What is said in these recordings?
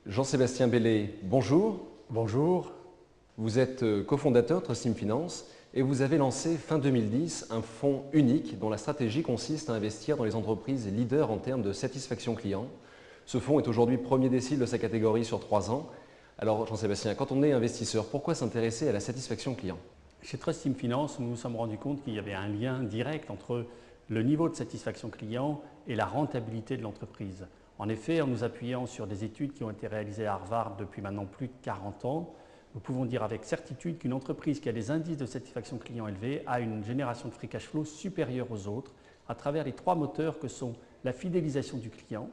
Jean-Sébastien Bellet, bonjour. Bonjour. Vous êtes cofondateur Trustim Finance et vous avez lancé fin 2010 un fonds unique dont la stratégie consiste à investir dans les entreprises leaders en termes de satisfaction client. Ce fonds est aujourd'hui premier décile de sa catégorie sur 3 ans. Alors Jean-Sébastien, quand on est investisseur, pourquoi s'intéresser à la satisfaction client? Chez Trustim Finance, nous nous sommes rendus compte qu'il y avait un lien direct entre le niveau de satisfaction client et la rentabilité de l'entreprise. En effet, en nous appuyant sur des études qui ont été réalisées à Harvard depuis maintenant plus de 40 ans, nous pouvons dire avec certitude qu'une entreprise qui a des indices de satisfaction client élevés a une génération de free cash flow supérieure aux autres à travers les 3 moteurs que sont la fidélisation du client.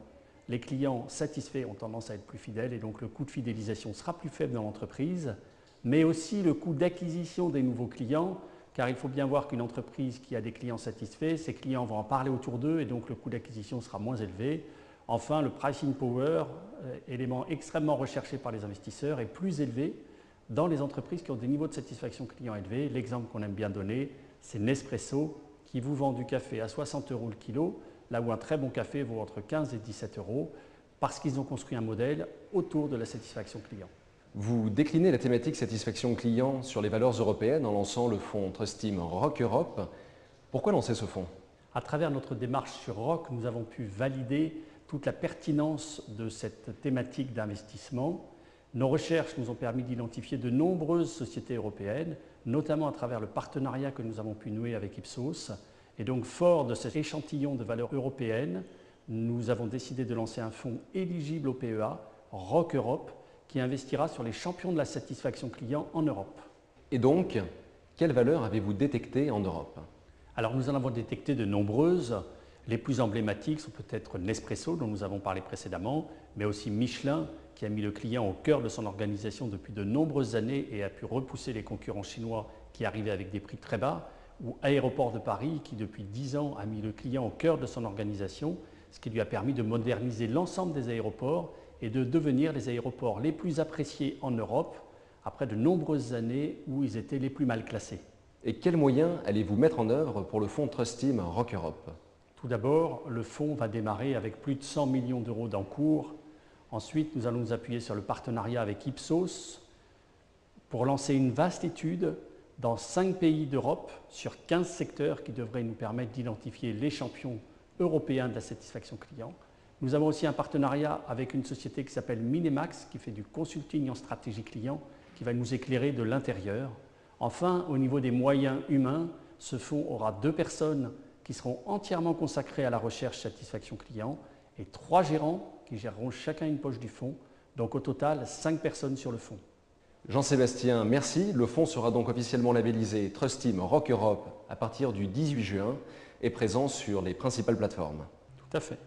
Les clients satisfaits ont tendance à être plus fidèles et donc le coût de fidélisation sera plus faible dans l'entreprise, mais aussi le coût d'acquisition des nouveaux clients, car il faut bien voir qu'une entreprise qui a des clients satisfaits, ses clients vont en parler autour d'eux et donc le coût d'acquisition sera moins élevé. Enfin, le pricing power, élément extrêmement recherché par les investisseurs, est plus élevé dans les entreprises qui ont des niveaux de satisfaction client élevés. L'exemple qu'on aime bien donner, c'est Nespresso qui vous vend du café à 60 € le kilo, là où un très bon café vaut entre 15 et 17 €, parce qu'ils ont construit un modèle autour de la satisfaction client. Vous déclinez la thématique satisfaction client sur les valeurs européennes en lançant le fonds Trustim Rock Europe. Pourquoi lancer ce fonds? À travers notre démarche sur Rock, nous avons pu valider toute la pertinence de cette thématique d'investissement. Nos recherches nous ont permis d'identifier de nombreuses sociétés européennes, notamment à travers le partenariat que nous avons pu nouer avec Ipsos. Et donc, fort de cet échantillon de valeurs européennes, nous avons décidé de lancer un fonds éligible au PEA, Rock Europe, qui investira sur les champions de la satisfaction client en Europe. Et donc, quelles valeurs avez-vous détectées en Europe? Alors, nous en avons détecté de nombreuses. Les plus emblématiques sont peut-être Nespresso, dont nous avons parlé précédemment, mais aussi Michelin, qui a mis le client au cœur de son organisation depuis de nombreuses années et a pu repousser les concurrents chinois qui arrivaient avec des prix très bas, ou Aéroports de Paris, qui depuis 10 ans a mis le client au cœur de son organisation, ce qui lui a permis de moderniser l'ensemble des aéroports et de devenir les aéroports les plus appréciés en Europe, après de nombreuses années où ils étaient les plus mal classés. Et quels moyens allez-vous mettre en œuvre pour le fonds Trustim Rock Europe? Tout d'abord, le fonds va démarrer avec plus de 100 millions d'euros d'encours. Ensuite, nous allons nous appuyer sur le partenariat avec Ipsos pour lancer une vaste étude dans 5 pays d'Europe sur 15 secteurs qui devraient nous permettre d'identifier les champions européens de la satisfaction client. Nous avons aussi un partenariat avec une société qui s'appelle Minimax, qui fait du consulting en stratégie client, qui va nous éclairer de l'intérieur. Enfin, au niveau des moyens humains, ce fonds aura 2 personnes qui seront entièrement consacrées à la recherche satisfaction client et 3 gérants qui géreront chacun une poche du fonds. Donc au total, 5 personnes sur le fonds. Jean-Sébastien, merci. Le fonds sera donc officiellement labellisé Trustim Rock Europe à partir du 18 juin et présent sur les principales plateformes. Tout à fait.